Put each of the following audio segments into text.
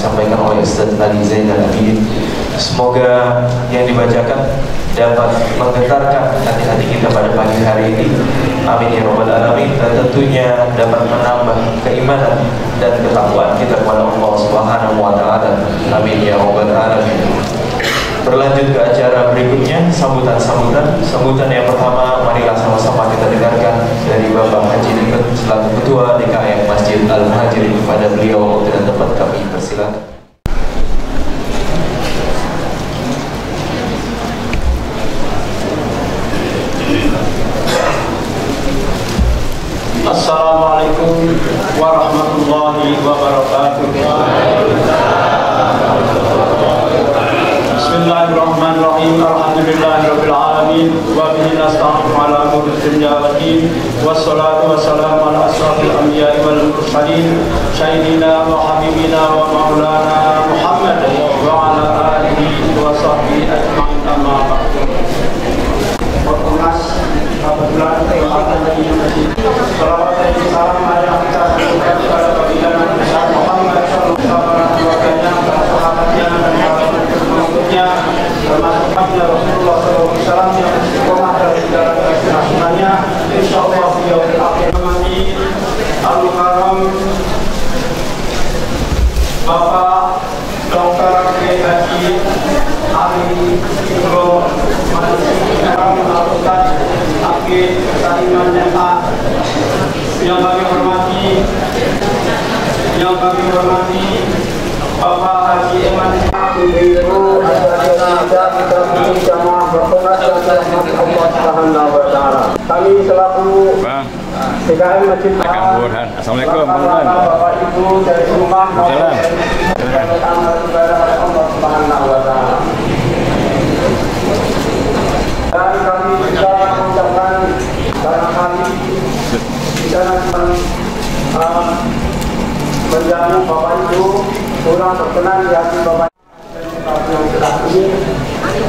disampaikan oleh Ustaz Ali Zainal Abidin. Semoga yang dibacakan dapat menggetarkan hati-hati kita pada pagi hari ini. Amin ya rabbal alamin. Dan tentunya dapat menambah keimanan dan ketakwaan kita kepada Allah Subhanahu wa taala. Amin ya rabbal alamin. Berlanjut ke acara berikutnya, sambutan yang pertama, marilah sama-sama kita dengarkan dari Bapak Haji Dipet selaku Ketua DKM Masjid Al-Muhajirin. Kepada beliau dan tempat kami persilakan. Assalamualaikum warahmatullahi wabarakatuh. Bismillahirrahmanirrahim. Alhamdulillahirabbil alamin wa bihi nasta'inu ala umuri dunya waddin. Wassalatu wassalamu ala asyrafil anbiya'i wal mursalin sayyidina wa habibina wa maulana Muhammad wa ala alihi wa sahbihi ajma'in. Amma ba'du. Kebetulan salawat dan salam marilah kita sampaikan kepada baginda besar Muhammad sallallahu alaihi wasallam, para sahabatnya dan para pengikutnya, termasuk baginda Rasulullah sallallahu alaihi wasallam yang istiqomah dalam segala kesunnahnya. Insyaallah di yaumil akhir nanti Al-Mukarram Bapak Dr. Kiai Haji Ali Ibro Al-Ustaz Akid Saliman MA, yang kami hormati Bapak Haji Eman Ibu kita jamaah bertobat dan rahmat Allah Subhanahu wa taala. Kami selaku DKM Masjid Al-Muhajirin. Assalamualaikum Bapak Ibu dari rumah Allah Subhanahu wa taala. Dan kami bisa mengucapkan barangkali kita menjamu Bapak Ibu kurang berkenan di hati Bapak yang telah ini.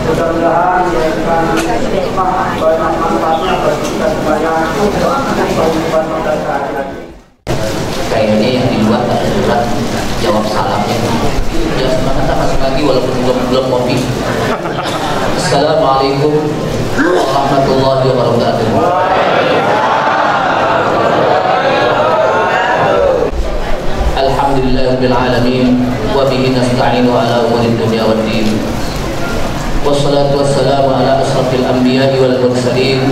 Mudah-mudahan banyak manfaatnya bagi kita semuanya kehidupan kita sehari-hari. Kayaknya yang di luar tak surat jawab salamnya. Ya semangat masuk lagi walaupun belum kopi. Assalamualaikum warahmatullahi wabarakatuh. Alhamdulillahirabbil alamin wa bihi nasta'inu ala umuri dunya waddin. Wassalatu wassalamu ala asyrafil anbiya'i wal mursalin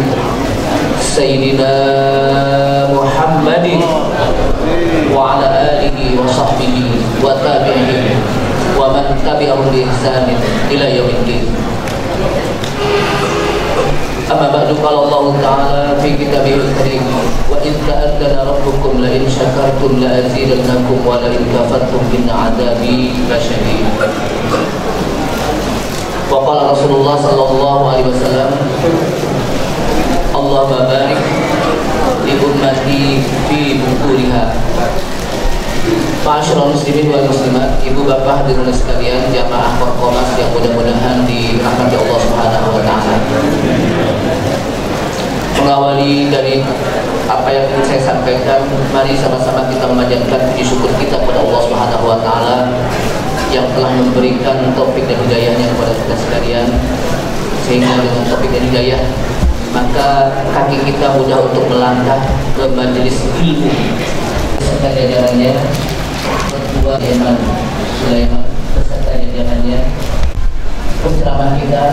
sayyidina Muhammadin wa ala alihi wa sahbihi wa tabi'in wa man tabi'ahum bi ihsanin ila yaumiddin. Amma ba'du, qala Allah Ta'ala fi kitabihil karim wa in ta'addana rabbukum la in syakartum la azidannakum wa la in kafartum inna 'adzabi lasyadid. Wa qala Rasulullah sallallahu alaihi wasallam, Allahumma barik li ummati fi bukuriha. Ma'asyiral muslimin wal muslimat, ibu bapak hadirin sekalian, jamaah Forkomas yang mudah-mudahan dirahmati Allah Subhanahu wa taala. Mengawali dari apa yang ingin saya sampaikan, mari sama-sama kita memanjatkan puji syukur kita kepada Allah Subhanahu wa taala yang telah memberikan taufik dan hidayahnya kepada kita sekalian, sehingga dengan taufik dan hidayah maka kaki kita mudah untuk melangkah ke majelis ilmu beserta jajarannya, Ketua Eman Sulaiman beserta jajarannya, penceramah kita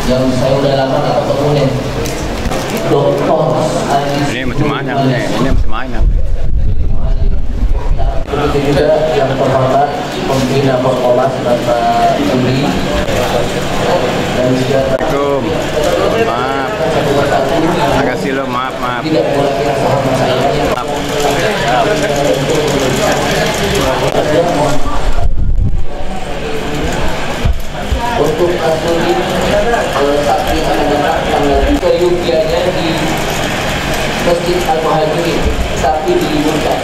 yang saya udah lama tak ketemu nih, Dr. Ali. Ini macam mana? Ini macam mana? Begitu juga yang terhormat pembina Forkomas Bapak Juli dan juga Assalamualaikum. Maaf. Agak silo, maaf. tidak boleh kira sahabat saya yang untuk kasus ini saat ini akan datang tanggal kerugiannya di Masjid Al-Muhajirin tapi diliburkan.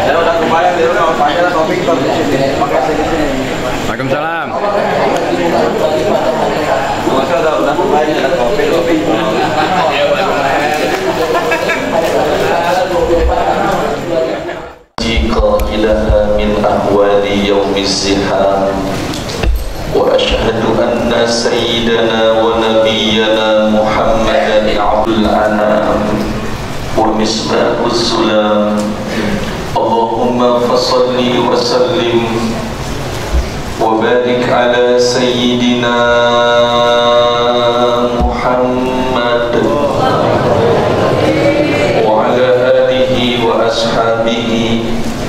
Saya udah kebayang dia udah pakai topik di sini. Makasih di sini. Waalaikumsalam. Masa udah kebayang ada topik. ومصباح الظلام اللهم فصل وسلم وبارك على سيدنا محمد وعلى آله وأصحابه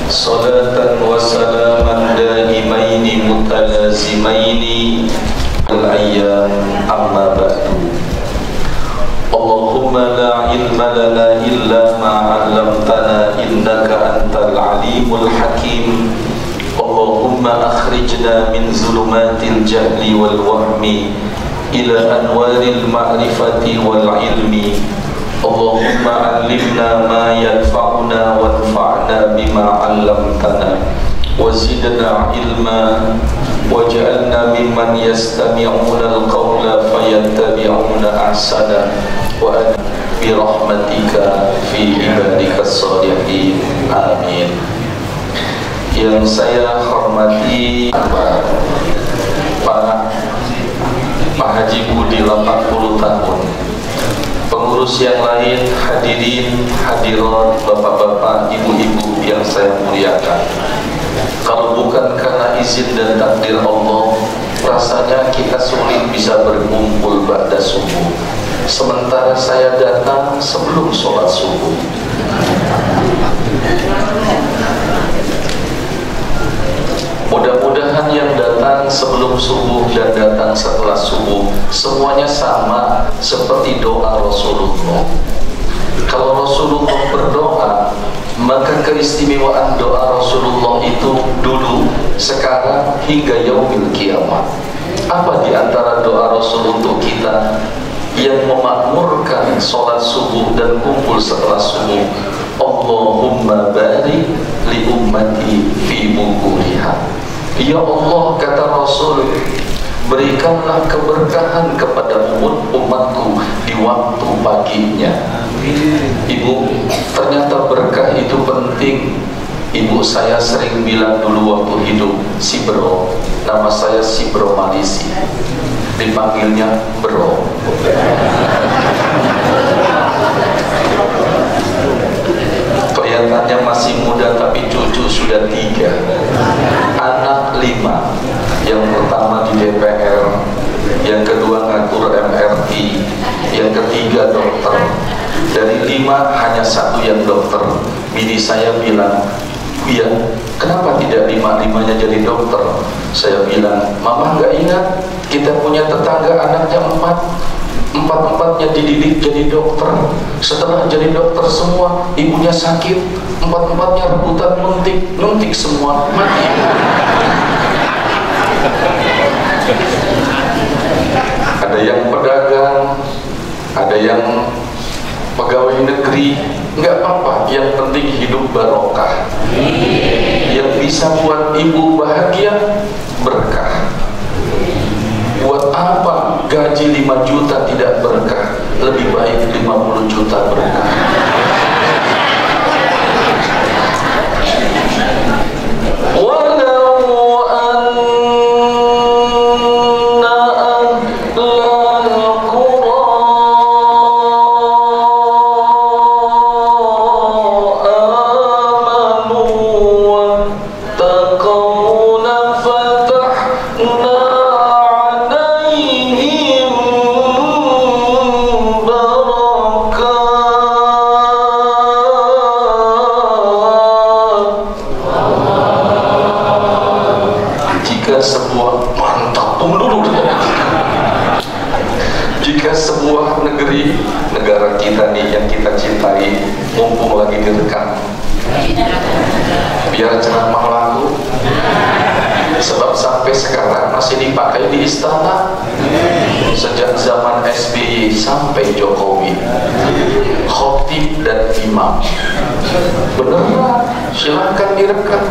صلاة وسلاما دائمين متلازمين الأيام أما بعد اللهم لا علم لنا إلا ما علمتنا إنك أنت العليم الحكيم اللهم أخرجنا من ظلمات الجهل والوهم إلى أنوار المعرفة والعلم اللهم علمنا ما ينفعنا وانفعنا بما علمتنا وزدنا علما واجعلنا ممن يستمعون القول فيتبعون أحسنه برحمتك في عبادك الصالحين آمين. Yang saya hormati Pak Haji Budi 80 tahun, pengurus yang lain, hadirin, hadirat, bapak-bapak, ibu-ibu yang saya muliakan. Kalau bukan karena izin dan takdir Allah, rasanya kita sulit bisa berkumpul ba'da subuh. Sementara saya datang sebelum sholat subuh. Mudah-mudahan yang datang sebelum subuh dan datang setelah subuh semuanya sama seperti doa Rasulullah. Kalau Rasulullah berdoa, maka keistimewaan doa Rasulullah itu dulu, sekarang, hingga yaumil kiamat. Apa di antara doa Rasul untuk kita yang memakmurkan sholat subuh dan kumpul setelah subuh? Allahumma barik li ummati fi bukuriha. Ya Allah, kata Rasul, berikanlah keberkahan kepada umatku di waktu paginya. Ibu, ternyata berkah itu penting. Ibu saya sering bilang dulu waktu hidup, si Bro, nama saya si Bro Malisi, dipanggilnya Bro. Kelihatannya masih muda tapi cucu sudah 3, anak 5. Yang pertama di DPR, yang kedua ngatur MRT, yang ketiga dokter. Dari 5 hanya 1 yang dokter. Bini saya bilang, iya, kenapa tidak 5-5-nya jadi dokter? Saya bilang, Mama nggak ingat kita punya tetangga anaknya 4-4-nya dididik jadi dokter. Setelah jadi dokter semua, ibunya sakit, 4-4-nya rebutan nuntik semua, mati. Ada yang pedagang, ada yang pegawai negeri, nggak apa-apa, yang penting hidup barokah. Yang bisa buat ibu bahagia, berkah. Buat apa gaji 5 juta tidak berkah? Lebih baik 50 juta berkah. Negara kita nih yang kita cintai, mumpung lagi direkam, biar ceramah laku, sebab sampai sekarang masih dipakai di istana. Sejak zaman SBY sampai Jokowi, khotib dan imam, beneran, silahkan direkam.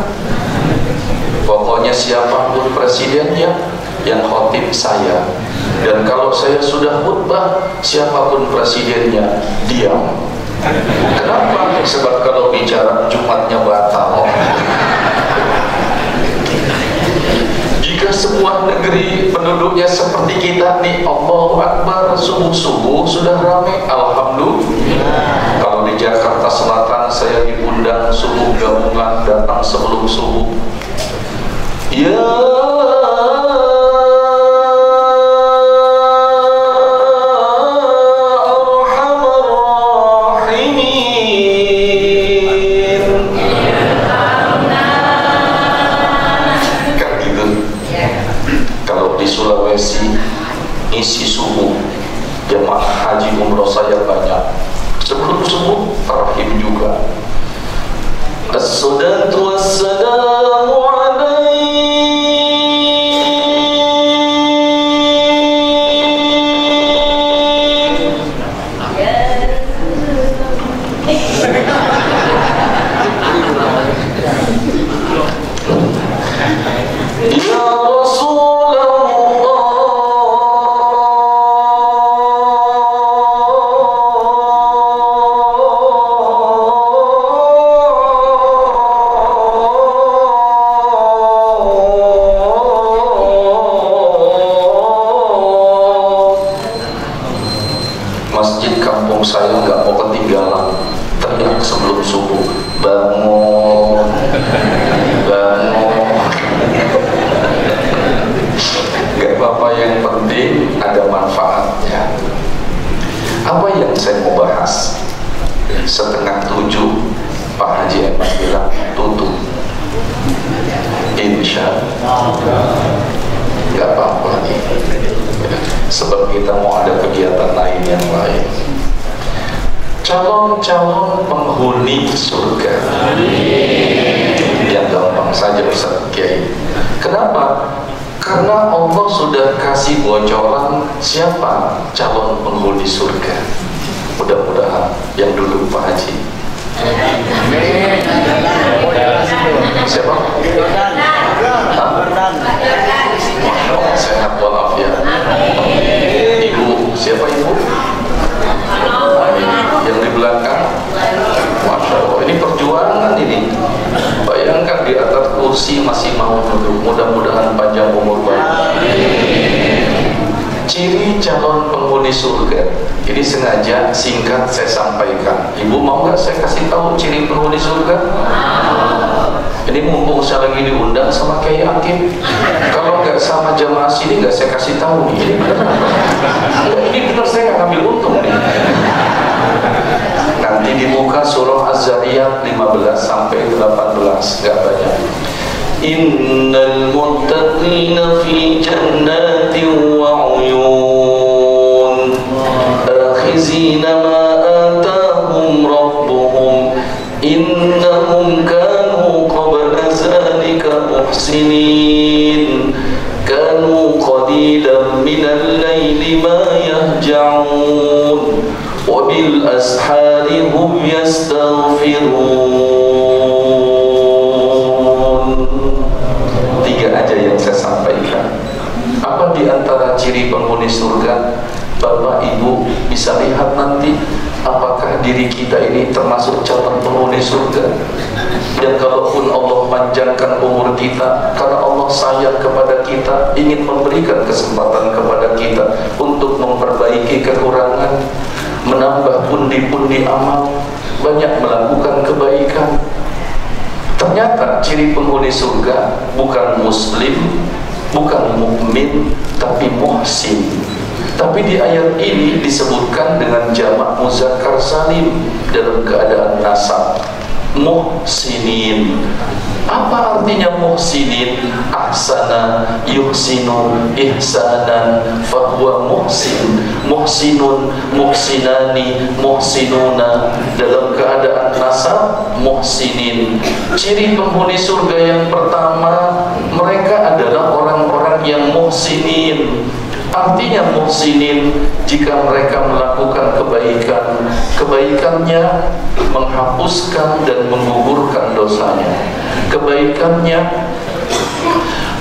Pokoknya siapapun presidennya, yang khotib saya. Dan kalau saya sudah khutbah, siapapun presidennya, diam. Kenapa? Sebab kalau bicara Jumatnya batal. Jika sebuah negeri penduduknya seperti kita nih, Allahu Akbar, subuh-subuh sudah ramai, alhamdulillah. Kalau di Jakarta 6:30 Pak Haji Emas bilang tutup. Insya nggak apa-apa nih, sebab kita mau ada kegiatan lain yang lain. Calon-calon penghuni surga yang gampang saja Ustaz Kiai. Kenapa? Karena Allah sudah kasih bocoran siapa calon penghuni surga. Mudah-mudahan yang dulu Pak Haji. Siapa? Sehat walafiat. Ibu, siapa ibu? Yang di belakang. Masya Allah, ini perjuangan ini. Bayangkan di atas kursi masih mau duduk. Mudah-mudahan panjang umur baik. Ciri calon penghuni surga ini sengaja singkat saya sampaikan. Ibu mau nggak saya kasih tahu ciri penghuni surga? Ini mumpung saya lagi diundang sama Kiai Akim. Kalau nggak sama jamaah sini nggak saya kasih tahu nih. Ini benar. Ini benar, saya nggak ambil untung nih. Nanti dibuka surah Az-Zariyat 15 sampai 18, nggak banyak. Innal muttaqina fi jannatin wa uyun akhizina ma atahum rabbuhum innahum kanu qabla zalika muhsinin kanu qalilan minal layli ma yahja'un wa bil ashari hum yastaghfirun. Aja yang saya sampaikan. Apa di antara ciri penghuni surga? Bapak Ibu bisa lihat nanti apakah diri kita ini termasuk calon penghuni surga. Dan kalaupun Allah panjangkan umur kita, karena Allah sayang kepada kita, ingin memberikan kesempatan kepada kita untuk memperbaiki kekurangan, menambah pundi-pundi amal, banyak melakukan kebaikan. Ternyata ciri penghuni surga bukan muslim, bukan mukmin, tapi muhsin. Tapi di ayat ini disebutkan dengan jamak muzakkar salim dalam keadaan nasab. Muhsinin. Apa artinya muhsinin? Ahsana yuhsinu ihsanan fahuwa muhsin. Muhsinun, muhsinani, muhsinuna. Dalam keadaan nasab, muhsinin. Ciri penghuni surga yang pertama, mereka adalah orang-orang yang muhsinin. Artinya muhsinin, jika mereka melakukan kebaikan, kebaikannya menghapuskan dan menggugurkan dosanya. Kebaikannya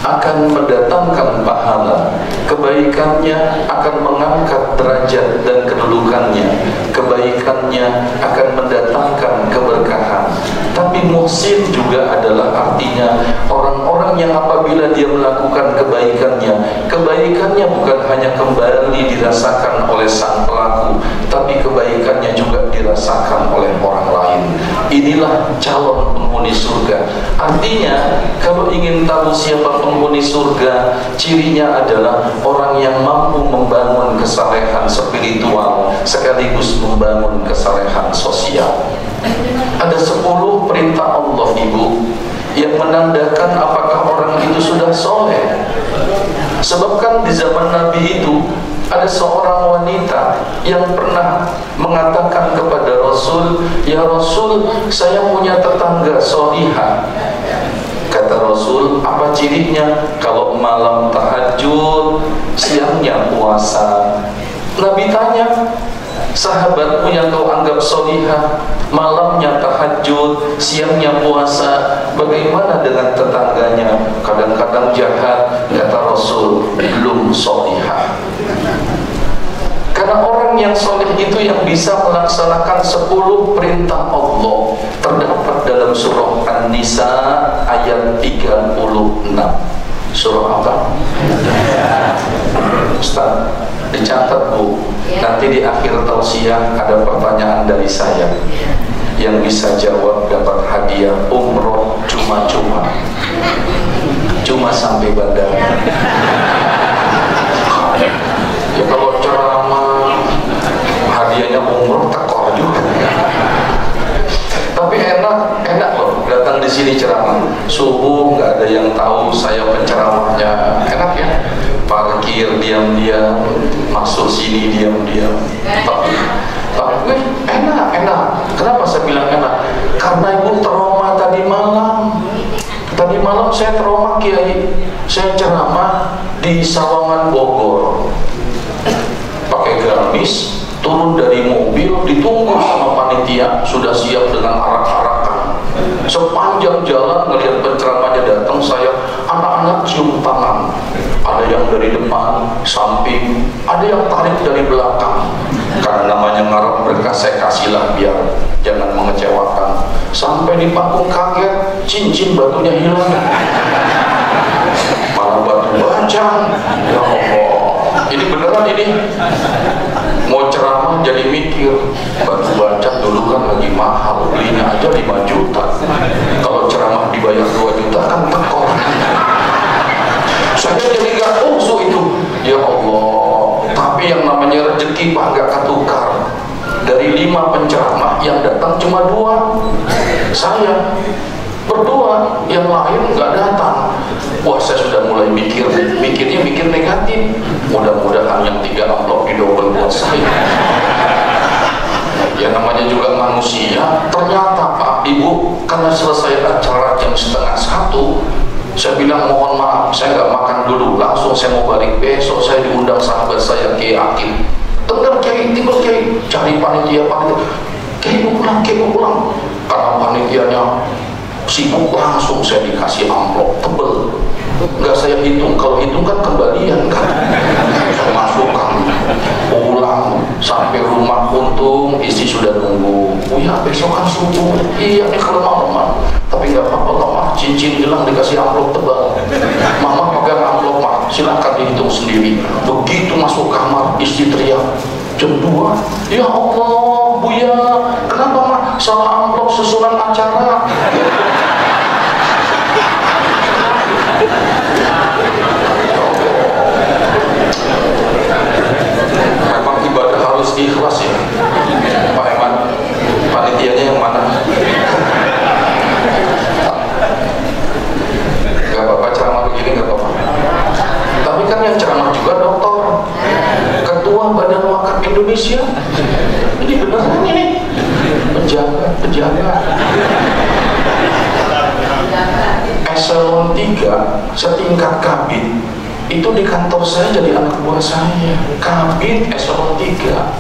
akan mendatangkan pahala. Kebaikannya akan mengangkat derajat dan kedudukannya. Kebaikannya akan mendatangkan keberkahan. Tapi muhsin juga adalah artinya orang-orang yang apabila dia melakukan kebaikannya, kebaikannya bukan hanya kembali dirasakan oleh sang pelaku, tapi kebaikannya juga dirasakan oleh orang lain. Inilah calon penghuni surga. Artinya, kalau ingin tahu siapa penghuni surga, cirinya adalah orang yang mampu membangun kesalehan spiritual sekaligus membangun kesalehan sosial. Ada 10 perintah Allah, Ibu, yang menandakan apakah orang itu sudah soleh. Sebab kan di zaman Nabi itu ada seorang wanita yang pernah mengatakan kepada Rasul, "Ya Rasul, saya punya tetangga solihah." Kata Rasul, "Apa cirinya?" "Kalau malam tahajud, siangnya puasa." Nabi tanya, "Sahabatmu yang kau anggap solihah, malamnya tahajud, siangnya puasa, bagaimana dengan tetangganya? Kadang-kadang jahat." Kata Rasul, "Belum solihah." Karena orang yang soleh itu yang bisa melaksanakan 10 perintah Allah, terdapat dalam surah An-Nisa ayat 36. Surah apa? Ustaz, dicatat Bu, nanti di akhir tausiah ada pertanyaan dari saya. Yang bisa jawab dapat hadiah umroh cuma-cuma, cuma sampai bandara. Ya kalau ceramah hadiahnya umroh tekor Waduh. Tapi enak loh datang di sini ceramah. Subuh nggak ada yang tahu saya penceramahnya, enak ya. Parkir diam-diam, masuk sini diam-diam. Tapi enak. Kenapa saya bilang enak? Karena ibu trauma tadi malam. Tadi malam saya trauma Kiai. Saya ceramah di Sawangan Bogor. Pakai gamis, turun dari mobil, ditunggu sama panitia, sudah siap dengan arak-arakan. Sepanjang jalan ngelihat penceramahnya datang, saya anak-anak cium tangan. Ada yang dari depan, samping, ada yang tarik dari belakang. Karena namanya ngarep berkah, saya kasihlah biar jangan mengecewakan. Sampai di panggung kaget, cincin batunya hilang. Malah batu bajang. Ya Allah, ini beneran ini. Mau ceramah jadi mikir, batu bajang dulu kan lagi mahal, belinya aja 5 juta. Kalau ceramah dibayar 2 juta kan tekor. Saya jadi gak usuh itu. Ya Allah, tapi yang namanya rezeki Pak gak ketukar. Dari 5 penceramah yang datang cuma 2. Saya berdua, yang lain gak datang. Wah, saya sudah mulai mikirnya mikir negatif. Mudah-mudahan yang 3 amplop didobel buat saya. Ya namanya juga manusia. Ternyata Pak, Ibu, karena selesai acara jam 12:30, saya bilang mohon maaf, saya nggak makan dulu, langsung saya mau balik. Besok saya diundang sahabat saya Kiai Akim. Dengar Kiai, tiba Kiai, cari panitia. Kiai mau pulang. Karena panitianya sibuk, langsung saya dikasih amplop tebel. Nggak saya hitung, kalau hitung kan kembalian kan. Saya masukkan, pulang sampai rumah, untung istri sudah nunggu. Oh ya, besok kan subuh. Iya nih kalau mama. Tapi nggak apa-apa lah, Mah. Cincin hilang dikasih amplop tebal. Mama pegang amplop, Mah. Silakan dihitung sendiri. Begitu masuk kamar, istri teriak. Jam 2. Ya Allah, Buya, kenapa Mah? Salah amplop susunan acara. Memang ibadah harus ikhlas ya, Pak Eman. Panitianya yang mana? Gak apa-apa ceramah begini, gak apa-apa. Tapi kan yang ceramah juga dokter, Ketua Badan Wakaf Indonesia. Ini beneran ini, penjaga. Eselon 3 setingkat kabit itu di kantor saya jadi anak buah saya. Kabit eselon 3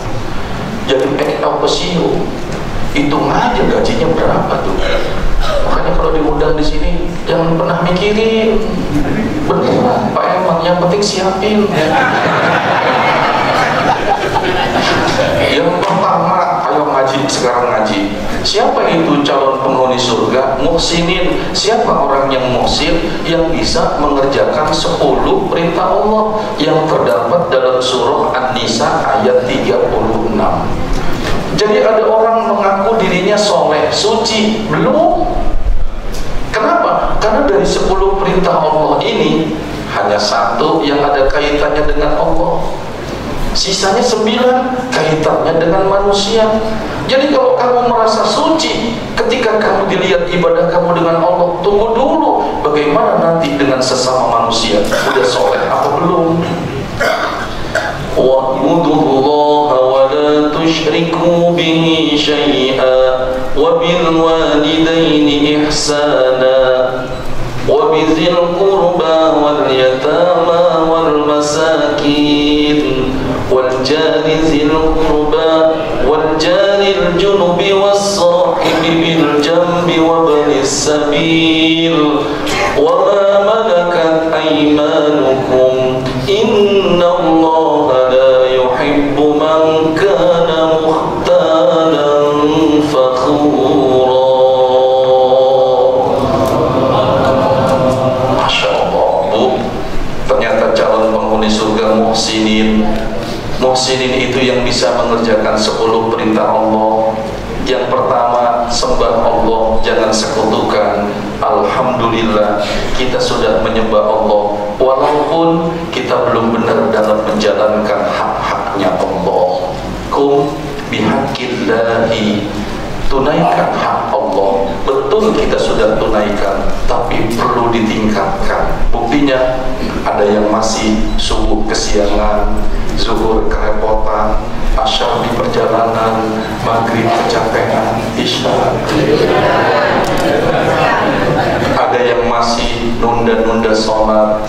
jadi ex officio, hitung aja gajinya berapa tuh. Makanya kalau diundang di sini jangan pernah mikirin, beneran Pak Eman, yang penting siapin. Yang pertama, ayo ngaji, sekarang ngaji. Siapa itu calon penghuni surga? Muhsinin. Siapa orang yang muhsin? Yang bisa mengerjakan 10 perintah Allah yang terdapat dalam surah An-Nisa ayat 36. Jadi ada orang mengaku dirinya soleh, suci, belum. Kenapa? Karena dari 10 perintah Allah ini hanya 1 yang ada kaitannya dengan Allah. Sisanya 9 kaitannya dengan manusia. Jadi kalau kamu merasa suci ketika kamu dilihat ibadah kamu dengan Allah, tunggu dulu bagaimana nanti dengan sesama manusia. Udah soleh apa belum? Wa'budullaha wa la tusyriku bihi syai'a wa bil walidaini ihsana wa bizil qurba wal yatama wal masakin wal jari zil qurba wal jaril junubi was sahibi bil jambi wa banis sabil wa ma malakat aymanukum innallaha la yuhibbu man kana mukhtalan fakhura. Masya Allah, Bu, ternyata calon penghuni surga muhsinin. Muhsinin itu yang bisa mengerjakan 10 perintah Allah. Yang pertama, sembah Allah, jangan sekutukan. Alhamdulillah, kita sudah menyembah Allah walaupun kita belum benar dalam menjalankan hak-haknya Allah. bihaqqillahi, tunaikan hak Allah. Betul kita sudah tunaikan, tapi perlu ditingkatkan. Buktinya ada yang masih subuh kesiangan, zuhur kerepotan, asyar di perjalanan, maghrib kecapean, isya. Ada yang masih nunda-nunda sholat,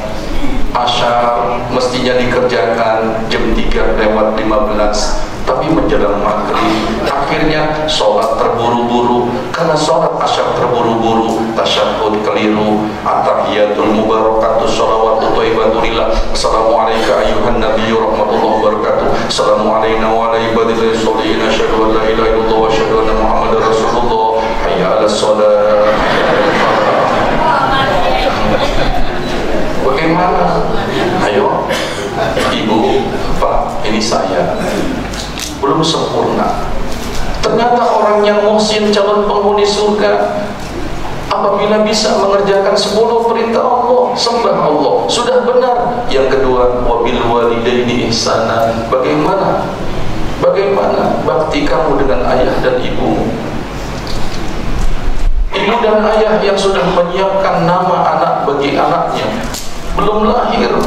asyar mestinya dikerjakan jam 3:15, tapi menjelang maghrib akhirnya sholat terburu-buru. Karena sholat asyar terburu-buru, tasyahud keliru, at-tahiyatul mubarakatuh, sholawatu thayyibatulillah, assalamualaikum ayuhan nabiyyu rahmatullahi wabarakatuh, assalamualaikum wa ala ibadillahi sholihin, asyhadu an la ilaha illallah wa asyhadu anna muhammadar rasulullah, hayya 'alas shalah. Bagaimana? Ayo, ibu, pak, ini saya belum sempurna. Ternyata orang yang muhsin, calon penghuni surga, apabila bisa mengerjakan 10 perintah Allah, sembah Allah, sudah benar. Yang kedua, wabil walidaini ihsana. Bagaimana bakti kamu dengan ayah dan ibumu? Ibu dan ayah yang sudah menyiapkan nama anak bagi anaknya, belum lahir,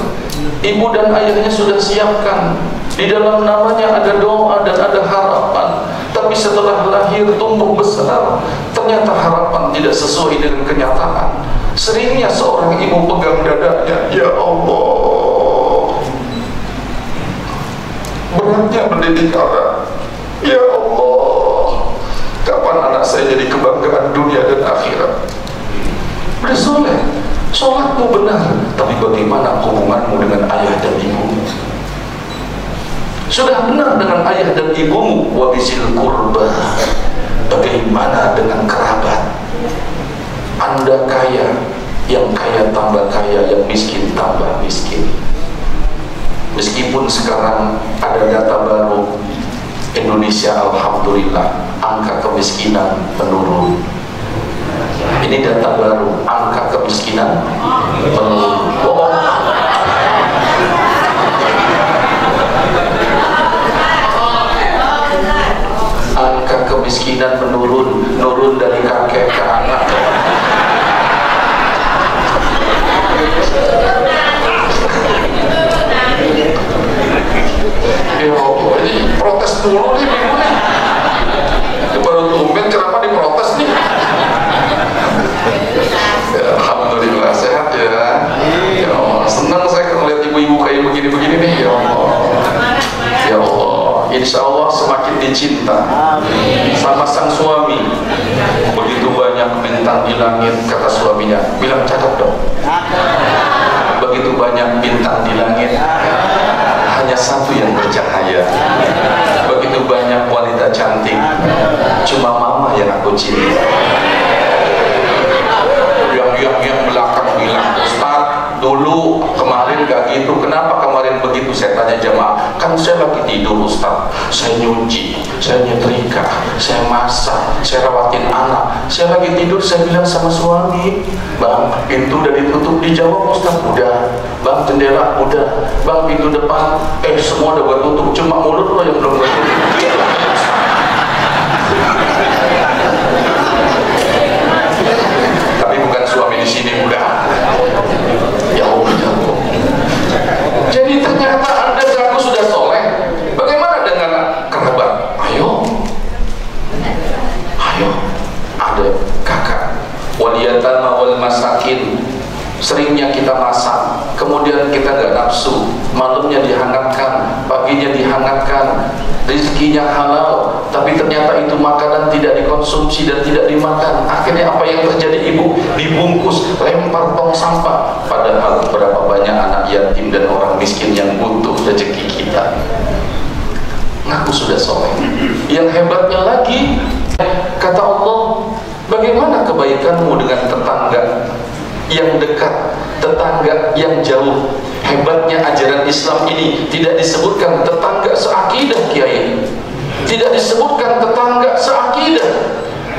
ibu dan ayahnya sudah siapkan. Di dalam namanya ada doa dan ada harapan. Tapi setelah lahir, tumbuh besar, ternyata harapan tidak sesuai dengan kenyataan. Seringnya seorang ibu pegang dadanya, ya Allah, beratnya mendidik anak. Ya Allah, kapan anak saya jadi kebanggaan dunia dan akhirat? Bersoleh, sholatmu benar, tapi bagaimana hubunganmu dengan ayah dan ibumu? Sudah benar dengan ayah dan ibumu, wabisil kurba, bagaimana dengan kerabat? Anda kaya, yang kaya tambah kaya, yang miskin tambah miskin. Meskipun sekarang ada data baru, Indonesia alhamdulillah angka kemiskinan menurun. Ini data baru, angka kemiskinan menurun. Angka kemiskinan menurun dari kakek ke anak. Ya Allah, ini protes dulu nih, baru tumben kenapa diprotes nih? Ya, alhamdulillah sehat ya. Ya Allah, senang saya melihat ibu-ibu kayak begini-begini nih. Ya Allah, ya Allah, insya Allah semakin dicinta sama sang suami. Begitu banyak bintang di langit, kata suaminya, bilang catat dong. Begitu banyak bintang di langit, hanya satu yang bercahaya. Begitu banyak wanita cantik, cuma mama yang aku cinta. Yang belakang bilang, Ustaz, dulu kemarin gak gitu. Kenapa kemarin begitu? Saya tanya jemaah, kan saya lagi tidur Ustaz, saya nyuci, saya nyetrika, saya masak, saya rawatin anak, saya lagi tidur. Saya bilang sama suami, Bang, pintu udah ditutup. Dijawab, Ustaz, udah. Bang, jendela udah. Bang, pintu depan, semua udah gua tutup, cuma mulut lo yang belum gua tutup. Tapi bukan suami di sini, udah. Ya Allah, ya Allah. Jadi ternyata Anda mengaku sudah soleh. Bagaimana dengan kerabat? Ayo, ada kakak, waliyatama wal masakin. Seringnya kita masak, kemudian kita nggak nafsu, malamnya dihangatkan, paginya dihangatkan, rezekinya halal, tapi ternyata itu makanan tidak dikonsumsi dan tidak dimakan. Akhirnya apa yang terjadi? Ibu dibungkus, lempar tong sampah. Padahal berapa banyak anak yatim dan orang miskin yang butuh rezeki kita. Ngaku sudah soleh. Yang hebatnya lagi, kata Allah, bagaimana kebaikanmu dengan tetangga yang dekat, tetangga yang jauh? Hebatnya ajaran Islam ini tidak disebutkan tetangga seakidah, Kiai, tidak disebutkan tetangga seakidah,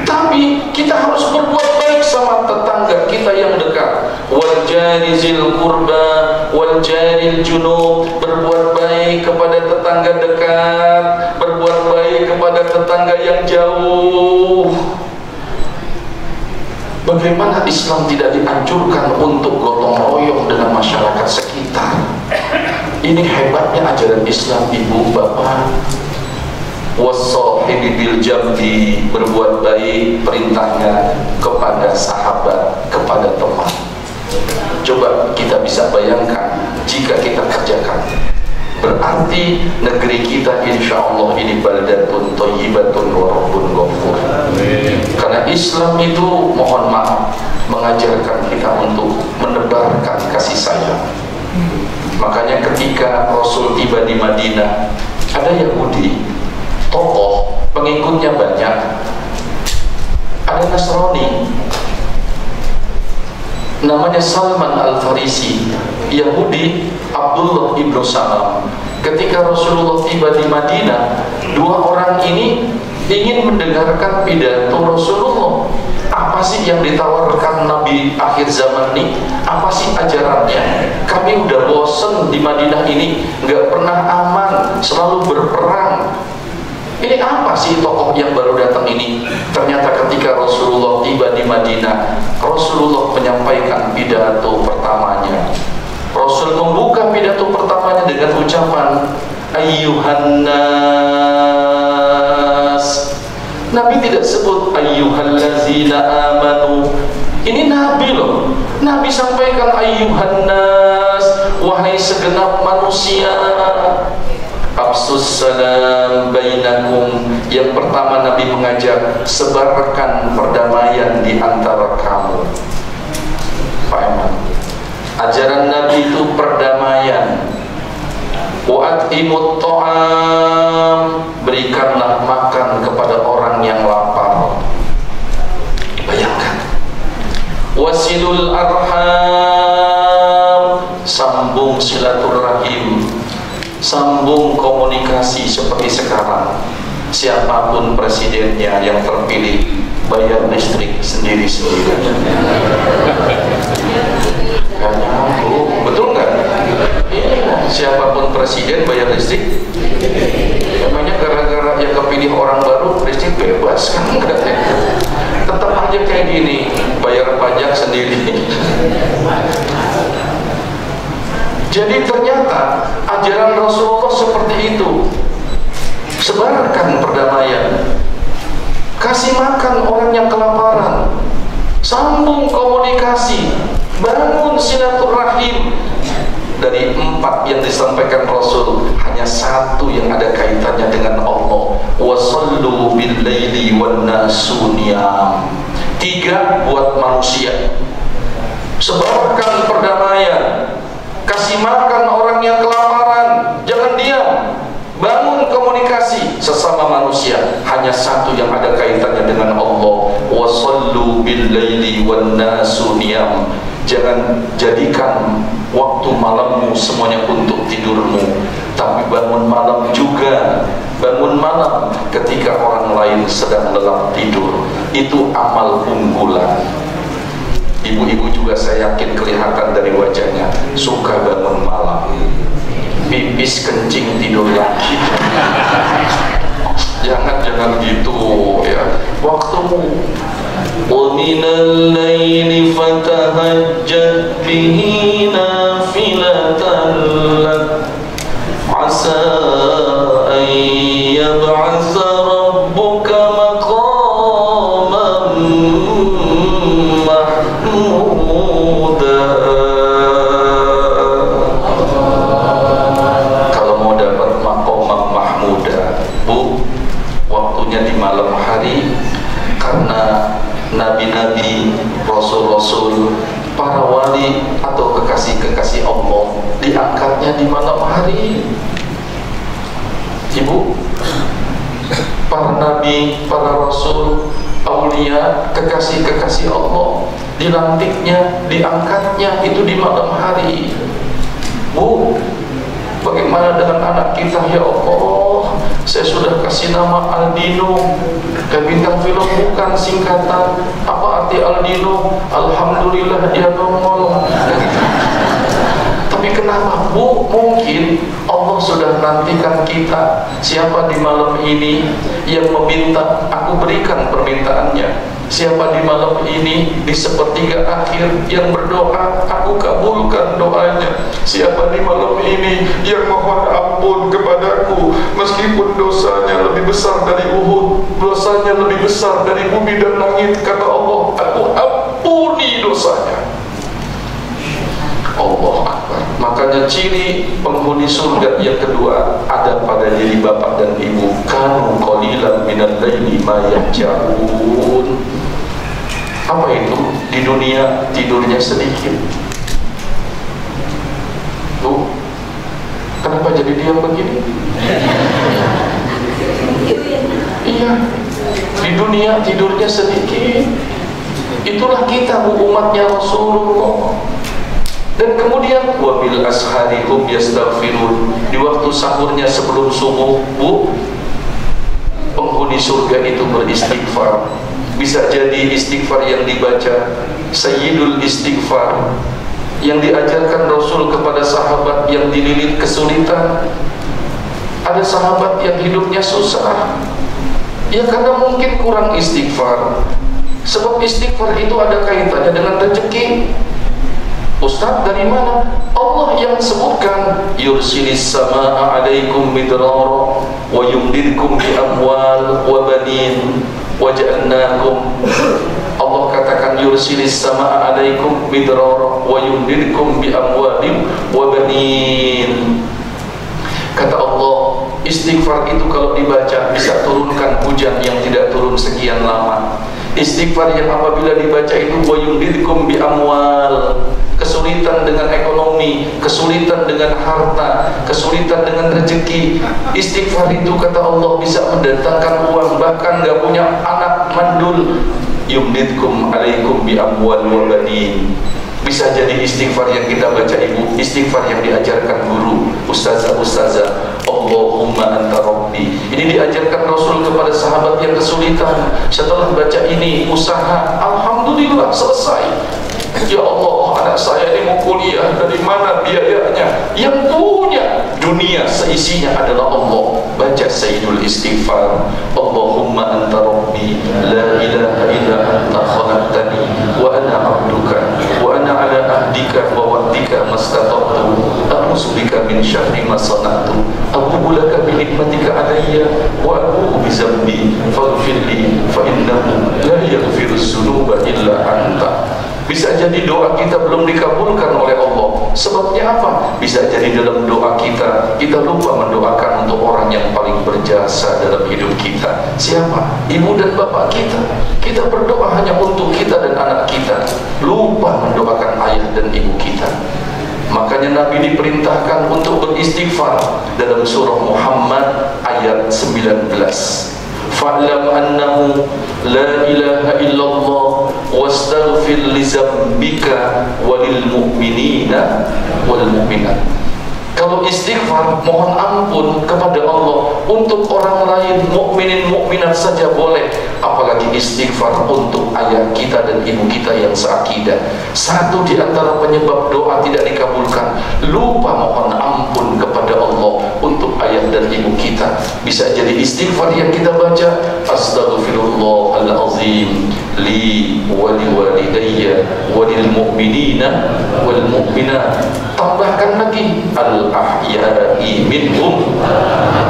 tapi kita harus berbuat baik sama tetangga kita yang dekat. Wal jari zil qurba wal jaril junub, berbuat baik kepada tetangga dekat, berbuat baik kepada kepada tetangga yang jauh. Bagaimana Islam tidak dianjurkan untuk gotong royong dengan masyarakat sekitar? Ini hebatnya ajaran Islam, ibu bapak. Wassahibi bil jambi, berbuat baik perintahnya kepada sahabat, kepada teman. Coba kita bisa bayangkan jika kita kerjakan, berarti negeri kita insya Allah ini baldatun thayyibatun wa rabbun ghafur. Karena Islam itu, mohon maaf, mengajarkan kita untuk menebarkan kasih sayang. Makanya ketika Rasul tiba di Madinah, ada Yahudi, tokoh, pengikutnya banyak, ada Nasrani, namanya Salman Al-Farisi, Yahudi Abdullah ibnu Salam. Ketika Rasulullah tiba di Madinah, dua orang ini ingin mendengarkan pidato Rasulullah. Apa sih yang ditawarkan Nabi akhir zaman ini? Apa sih ajarannya? Kami udah bosen di Madinah ini, nggak pernah aman, selalu berperang. Ini apa sih tokoh yang baru datang ini? Ternyata ketika Rasulullah tiba di Madinah, Rasulullah menyampaikan pidato pertamanya. Rasul membuka pidato pertamanya dengan ucapan ayyuhan nas. Nabi tidak sebut ayyuhallazina amanu. Ini Nabi loh. Nabi sampaikan ayyuhan nas, wahai segenap manusia. Absus salam bainakum. Yang pertama Nabi mengajak, sebarkan perdamaian di antara kamu. Pak Eman, ajaran Nabi itu perdamaian. Wa'atimut ta'am, berikanlah makan kepada orang yang lapar. Bayangkan. Wasilul arham, sambung silaturahim, sambung komunikasi. Seperti sekarang, siapapun presidennya yang terpilih, bayar listrik sendiri-sendiri. Gak nyambung, betul nggak? Siapapun presiden bayar listrik. Emangnya gara-gara yang kepilih orang baru listrik bebas? Kan enggak ya? Tetap aja kayak gini, bayar pajak sendiri. Jadi ternyata ajaran Rasulullah seperti itu. Sebarkan perdamaian, kasih makan orang yang kelaparan, sambung komunikasi, bangun silaturahim. Dari 4 yang disampaikan Rasul, hanya 1 yang ada kaitannya dengan Allah. Wasallu bil laili wan nasu niyam. 3 buat manusia. Sebarkan perdamaian, kasih makan orang yang kelaparan, jangan diam. Bangun komunikasi sesama manusia. Hanya 1 yang ada kaitannya dengan Allah. Wasallu bil laili wan nasu niyam. Jangan jadikan waktu malammu semuanya untuk tidurmu, tapi bangun malam juga. Bangun malam ketika orang lain sedang lelap tidur. Itu amal unggulan. Ibu-ibu juga saya yakin kelihatan dari wajahnya suka bangun malam. Pipis kencing tidur lagi. Jangan gitu ya. Waktumu. وَمِنَ اللَّيْلِ فَتَهَجَّدْ بِهِ نَافِلَةً لَكَ عَسَىٰ أَن يَبْعَثَ رَبُّكَ مَقَامًا مَحْمُودًا. Kalau mau dapat maqamah mahmuda, Bu, waktunya di malam hari. Karena nabi-nabi, rasul-rasul, para wali atau kekasih-kekasih Allah diangkatnya di malam hari. Ibu, para nabi, para rasul, aulia, kekasih-kekasih Allah dilantiknya, diangkatnya itu di malam hari. Bu, bagaimana dengan anak kita? Ya Allah, saya sudah kasih nama Aldino. Ke bintang film bukan singkatan. Apa arti Aldino? Alhamdulillah dia nongol. Tapi kenapa, Bu? Mungkin Allah sudah nantikan kita Siapa di malam ini yang meminta, aku berikan permintaannya. Siapa di malam ini di sepertiga akhir yang berdoa, aku kabulkan doanya. Siapa di malam ini yang mohon ampun kepadaku, meskipun dosanya lebih besar dari Uhud, dosanya lebih besar dari bumi dan langit, kata Allah, aku ampuni dosanya. Allah Akbar. Makanya ciri penghuni surga yang kedua ada pada diri bapak dan ibu. Kanu qalilan minal laili ma yahjaun. Apa itu? Di dunia tidurnya sedikit. Tuh, kenapa jadi diam begini? Iya, di dunia tidurnya sedikit. Itulah kita, umatnya Rasulullah. Dan kemudian wabil ashari hum yastaghfirun. Di waktu sahurnya sebelum subuh, Bu, penghuni surga itu beristighfar. Bisa jadi istighfar yang dibaca Sayyidul Istighfar yang diajarkan Rasul kepada sahabat yang dililit kesulitan. Ada sahabat yang hidupnya susah, ya karena mungkin kurang istighfar. Sebab istighfar itu ada kaitannya dengan rezeki. Ustaz, dari mana? Allah yang sebutkan, yursilis samaa alaikum midrara wa yumdidkum bi amwal wa banin wa ja'alnakum. Allah katakan yursilis samaa alaikum midrara wa yumdidkum bi amwalin wa banin. Kata Allah, istighfar itu kalau dibaca bisa turunkan hujan yang tidak turun sekian lama. Istighfar yang apabila dibaca itu wa yumdidkum bi amwal, kesulitan dengan ekonomi, kesulitan dengan harta, kesulitan dengan rezeki. Istighfar itu kata Allah bisa mendatangkan uang, bahkan gak punya anak mandul. Yumdidkum alaikum bi amwal wa banin. Bisa jadi istighfar yang kita baca ibu, istighfar yang diajarkan guru, ustazah. Allahumma anta rabbi. Ini diajarkan Rasul kepada sahabat yang kesulitan. Setelah baca ini, usaha, alhamdulillah selesai. Ya Allah, anak saya ini mau kuliah, dari mana biayanya? Yang punya dunia seisinya adalah Allah. Baca Sayyidul Istighfar. Allahumma anta rabbi, la ilaha illa anta khalaqtani wa ana abduka wa ana ala ahdika wa wa'dika mastata'tu a'udzu bika min syarri ma sana'tu abu'u laka bi nikmatika alayya wa abu'u bi dzambi faghfir li fa innahu la yaghfiruz dzunuba illa anta. Bisa jadi doa kita belum dikabulkan oleh Allah. Sebabnya apa? Bisa jadi dalam doa kita lupa mendoakan untuk orang yang paling berjasa dalam hidup kita. Siapa? Ibu dan bapak kita. Kita berdoa hanya untuk kita dan anak kita, lupa mendoakan ayah dan ibu kita. Makanya Nabi diperintahkan untuk beristighfar dalam surah Muhammad ayat 19. Fa'lam annahu la ilaha illallah wastaghfir li dzambika walil mu'minina wal mu'minat. Kalau istighfar, mohon ampun kepada Allah untuk orang lain, mukminin mukminat saja boleh, apalagi istighfar untuk ayah kita dan ibu kita yang seakidah. Satu di antara penyebab doa tidak dikabulkan, lupa mohon ampun kepada Allah untuk ayah dan ibu kita. Bisa jadi istighfar yang kita baca, astaghfirullahalazim li wa liwalidayya wa lil mu'minina wal mu'minat. Tambahkan lagi al-ahya'i minhum.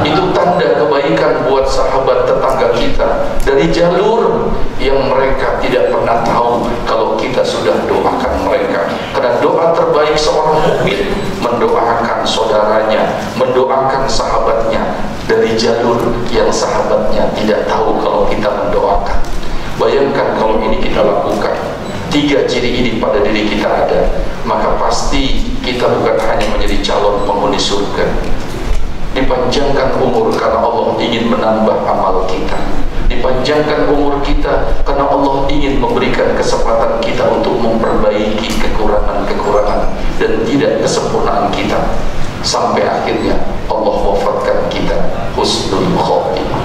Itu tanda kebaikan buat sahabat tetangga kita dari jalur yang mereka tidak pernah tahu kalau kita sudah doakan mereka. Karena doa terbaik seorang mukmin mendoakan saudaranya, mendoakan sahabatnya dari jalur yang sahabatnya tidak tahu kalau kita mendoakan. Bayangkan kalau ini kita lakukan, 3 ciri ini pada diri kita ada, maka pasti kita bukan hanya menjadi calon penghuni surga. Dipanjangkan umur karena Allah ingin menambah amal kita. Dipanjangkan umur kita karena Allah ingin memberikan kesempatan kita untuk memperbaiki kekurangan-kekurangan dan tidak kesempurnaan kita. Sampai akhirnya Allah wafatkan kita husnul khotimah.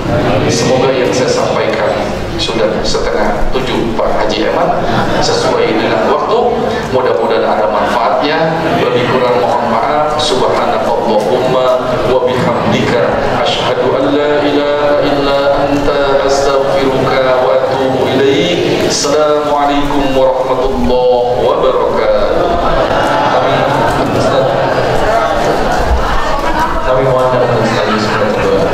Semoga yang saya sampaikan sudah 6:30 Pak Haji Eman sesuai dengan waktu. Mudah-mudahan ada manfaatnya. Lebih kurang mohon maaf. Subhanakallahumma wa bihamdika asyhadu an Assalamualaikum warahmatullahi wabarakatuh. Kami mohon dapat sekali sebentar doa.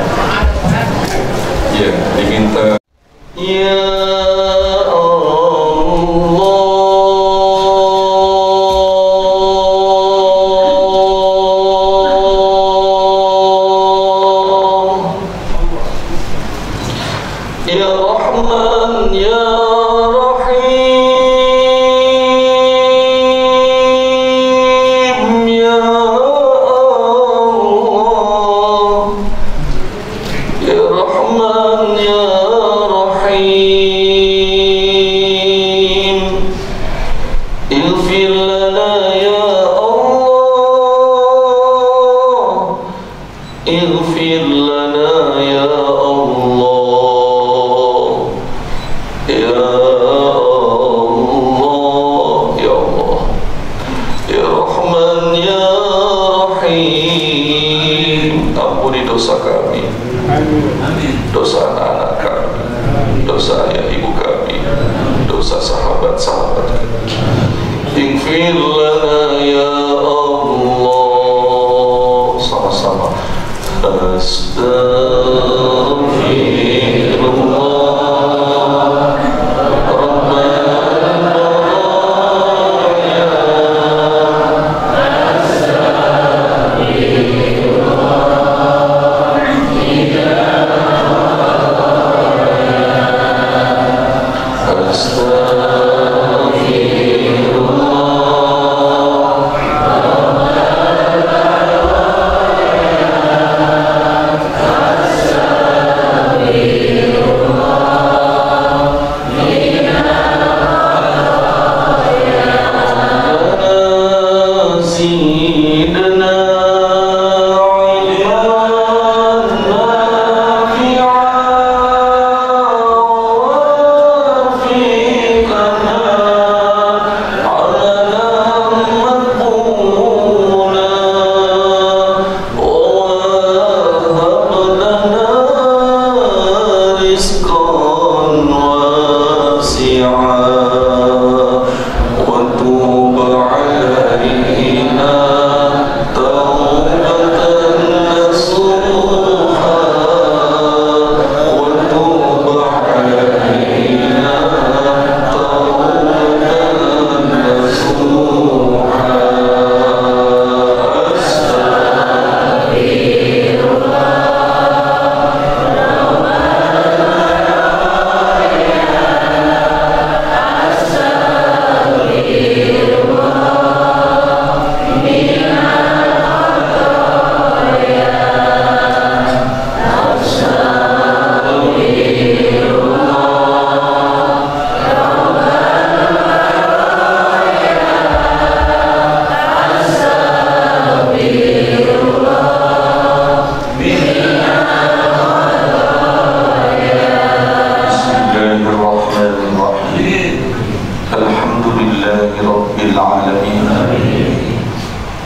Ya, diminta. Ya dosa kami, dosa anak-anak kami, dosa ayah ibu kami, dosa sahabat-sahabat kami. Ighfir lana ya Allah. Sama-sama. Astaghfirullah.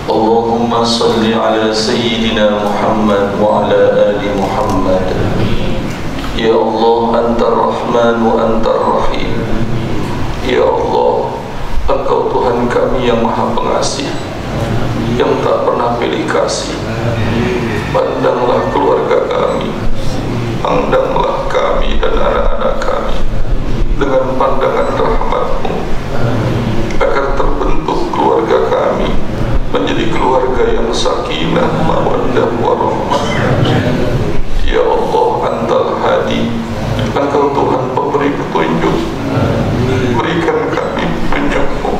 Allahumma salli ala Sayyidina Muhammad wa ala ali Muhammad. Ya Allah, Antar Rahman wa Antar Rahim. Ya Allah, Engkau Tuhan kami yang Maha Pengasih, yang tak pernah pilih kasih. Pandanglah keluarga kami, pandanglah kami dan anak-anak kami dengan pandangan rahmat-Mu, agar terbentuk keluarga kami menjadi keluarga yang sakinah, mawaddah, warahmah. Ya Allah, Antal Hadi, Engkau Tuhan pemberi petunjuk. Berikan kami petunjuk-Mu,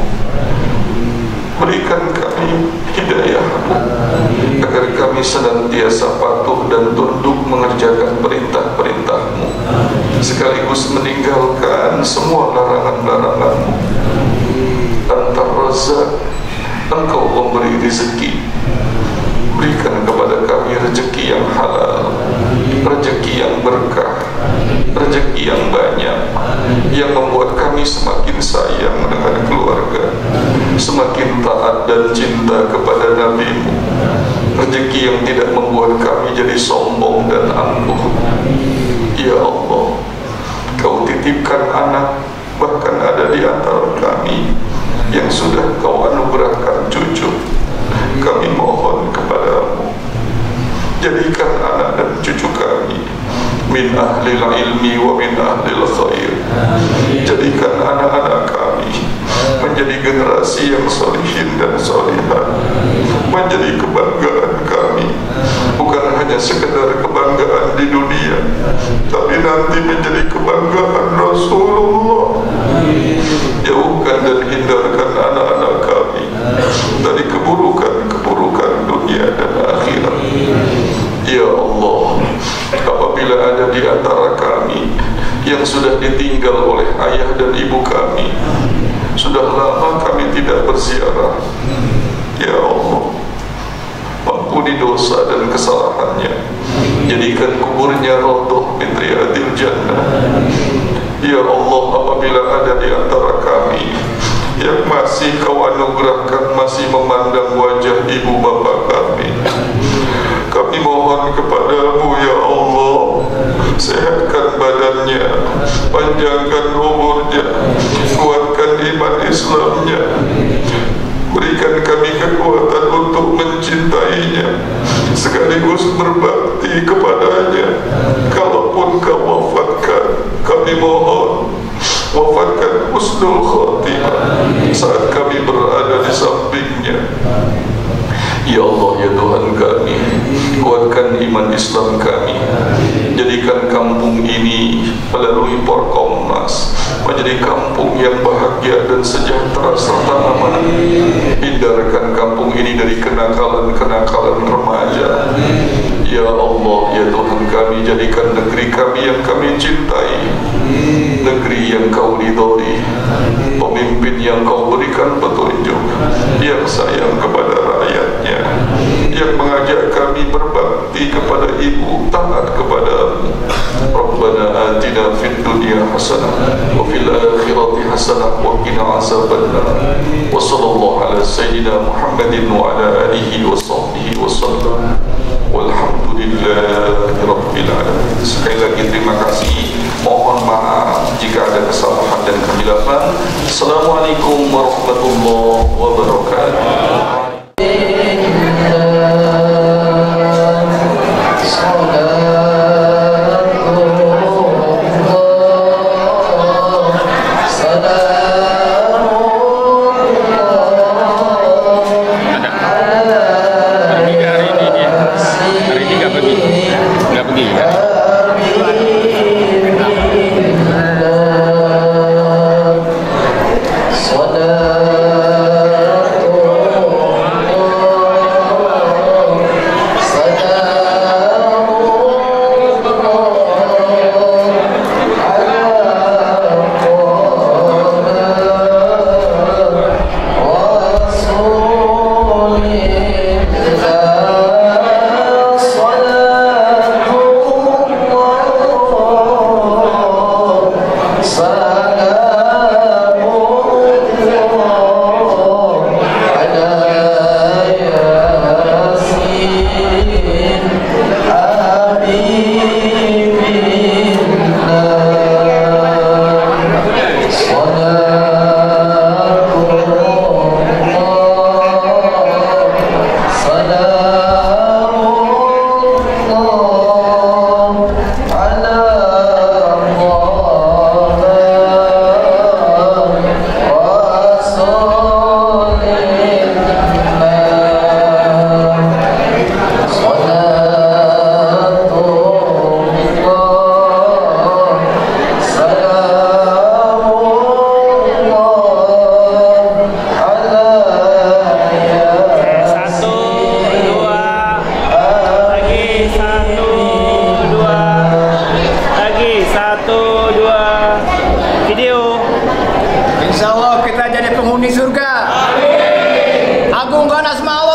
berikan kami hidayah-Mu, agar kami senantiasa patuh dan tunduk mengerjakan perintah-perintah-Mu, sekaligus meninggalkan semua larangan-larangan-Mu. Antar Razzaq, Engkau memberi rezeki. Berikan kepada kami rezeki yang halal, rezeki yang berkah, rezeki yang banyak, yang membuat kami semakin sayang dengan keluarga, semakin taat dan cinta kepada Nabi-Mu. Rezeki yang tidak membuat kami jadi sombong dan angkuh. Ya Allah, Kau titipkan anak Bahkan ada di antara kami yang sudah Kau anugerahkan cucu. Kami mohon kepadamu, jadikan anak dan cucu kami min ahlil ilmi wa min ahlil khair. Jadikan anak-anak kami menjadi generasi yang solihin dan solihat, menjadi kebanggaan kami, bukan hanya sekedar kebanggaan di dunia, tapi nanti menjadi kebanggaan Rasulullah. Jauhkan dan hindarkan anak-anak kami dari keburukan-keburukan dunia dan akhirat. Ya Allah, apabila ada di antara kami yang sudah ditinggal oleh ayah dan ibu kami, sudah lama kami tidak berziarah, ya Allah, ampuni dosa dan kesalahannya, jadikan kuburnya raudhah min riyadil jannah. Ya Allah, apabila ada di antara kami yang masih Kau anugerahkan masih memandang wajah ibu bapa kami, kami mohon kepadamu ya Allah, sehatkan badannya, panjangkan umurnya, kuatkan iman Islamnya, berikan kami kekuatan untuk mencintainya sekaligus berbakti kepadanya. Kalaupun Kau wafatkan, kami mohon wafatkan husnul khatimah saat kami berada di sampingnya. Ya Allah, ya Tuhan kami, kuatkan iman Islam kami, jadikan kampung ini melalui Porkomnas menjadi kampung yang bahagia dan sejahtera serta aman. Hindarkan kampung ini dari kenakalan-kenakalan remaja. Ya Allah, ya Tuhan kami, jadikan negeri kami yang kami cintai negeri yang Kau ridhoi, pemimpin yang Kau berikan petunjuk, yang sayang kepada rakyatnya, yang mengajak kami berbakti kepada ibu, taat kepadamu. Rabbana atina fid dunya hasanah wa fil akhirati hasanah wa qina azabannar. Wa sallallahu ala sayyidina Muhammadin wa ala alihi wa sahbihi wa sallam. Walhamdulillahi rabbil alamin. Sekali lagi terima kasih. Mohon maaf jika ada kesalahan dan kehilafan. Assalamualaikum warahmatullahi wabarakatuh. InsyaAllah kita jadi penghuni surga. Agungkan asma Allah.